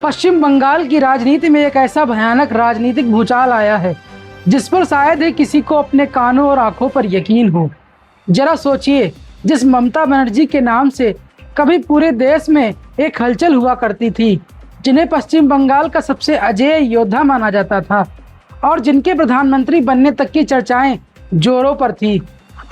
पश्चिम बंगाल की राजनीति में एक ऐसा भयानक राजनीतिक भूचाल आया है जिस पर शायद ही किसी को अपने कानों और आंखों पर यकीन हो। जरा सोचिए, जिस ममता बनर्जी के नाम से कभी पूरे देश में एक हलचल हुआ करती थी, जिन्हें पश्चिम बंगाल का सबसे अजेय योद्धा माना जाता था और जिनके प्रधानमंत्री बनने तक की चर्चाएं जोरों पर थी,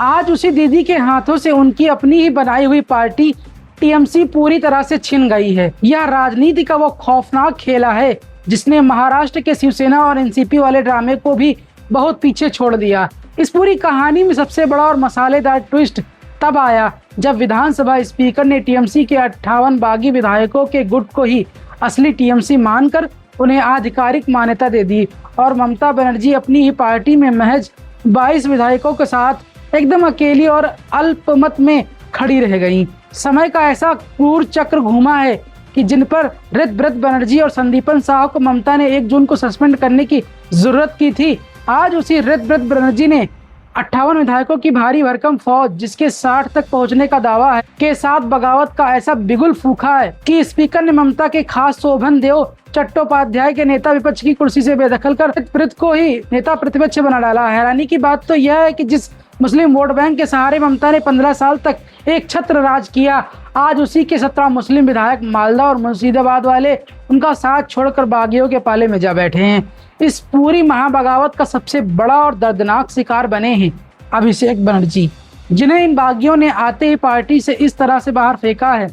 आज उसी दीदी के हाथों से उनकी अपनी ही बनाई हुई पार्टी टीएमसी पूरी तरह से छिन गई है। यह राजनीति का वो खौफनाक खेला है जिसने महाराष्ट्र के शिवसेना और एनसीपी वाले ड्रामे को भी बहुत पीछे छोड़ दिया। इस पूरी कहानी में सबसे बड़ा और मसालेदार ट्विस्ट तब आया जब विधानसभा स्पीकर ने टीएमसी के 58 बागी विधायकों के गुट को ही असली टीएमसी मानकर उन्हें आधिकारिक मान्यता दे दी और ममता बनर्जी अपनी ही पार्टी में महज 22 विधायकों के साथ एकदम अकेली और अल्पमत में खड़ी रह गई। समय का ऐसा क्रूर चक्र घूमा है कि जिन पर ऋतव्रत बनर्जी और संदीपन साह को ममता ने 1 जून को सस्पेंड करने की जरूरत की थी, आज उसी ऋतव्रत बनर्जी ने 58 विधायकों की भारी भरकम फौज, जिसके 60 तक पहुंचने का दावा है, के साथ बगावत का ऐसा बिगुल फूका है कि स्पीकर ने ममता के खास शोभन देव चट्टोपाध्याय के नेता विपक्ष की कुर्सी से बेदखल कर ऋतव्रत को ही नेता प्रतिपक्ष बना डाला। हैरानी की बात तो यह है कि जिस मुस्लिम वोट बैंक के सहारे ममता ने 15 साल तक एक छत्र राज किया, आज उसी के 17 मुस्लिम विधायक मालदा और मुर्शिदाबाद वाले उनका साथ छोड़कर बागियों के पाले में जा बैठे हैं। इस पूरी महाबगावत का सबसे बड़ा और दर्दनाक शिकार बने हैं अभिषेक बनर्जी, जिन्हें इन बागियों ने आते ही पार्टी से इस तरह से बाहर फेंका है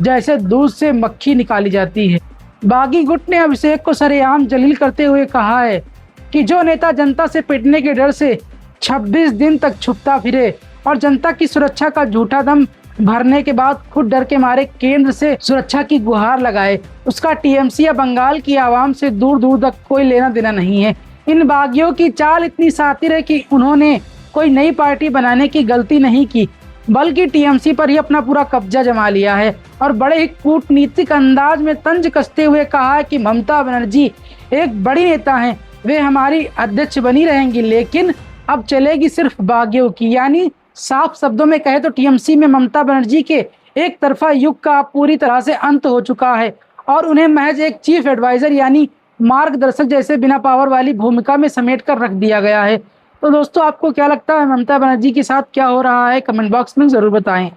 जैसे दूध से मक्खी निकाली जाती है। बागी गुट ने अभिषेक को सरेआम जलील करते हुए कहा है कि जो नेता जनता से पिटने के डर से 26 दिन तक छुपता फिरे और जनता की सुरक्षा का झूठा दम भरने के बाद खुद डर के मारे केंद्र से सुरक्षा की गुहार लगाए, उसका टीएमसी या बंगाल की आवाम से दूर दूर तक कोई लेना देना नहीं है। इन बागियों की चाल इतनी शातिर है कि उन्होंने कोई नई पार्टी बनाने की गलती नहीं की, बल्कि टीएमसी पर ही अपना पूरा कब्जा जमा लिया है और बड़े ही कूटनीतिक अंदाज में तंज कसते हुए कहा है कि ममता बनर्जी एक बड़ी नेता हैं, वे हमारी अध्यक्ष बनी रहेंगी, लेकिन अब चलेगी सिर्फ बागियों की। यानी साफ शब्दों में कहे तो टीएमसी में ममता बनर्जी के एक तरफा युग का पूरी तरह से अंत हो चुका है और उन्हें महज एक चीफ एडवाइजर यानी मार्गदर्शक जैसे बिना पावर वाली भूमिका में समेट कर रख दिया गया है। तो दोस्तों, आपको क्या लगता है ममता बनर्जी के साथ क्या हो रहा है? कमेंट बॉक्स में जरूर बताएं।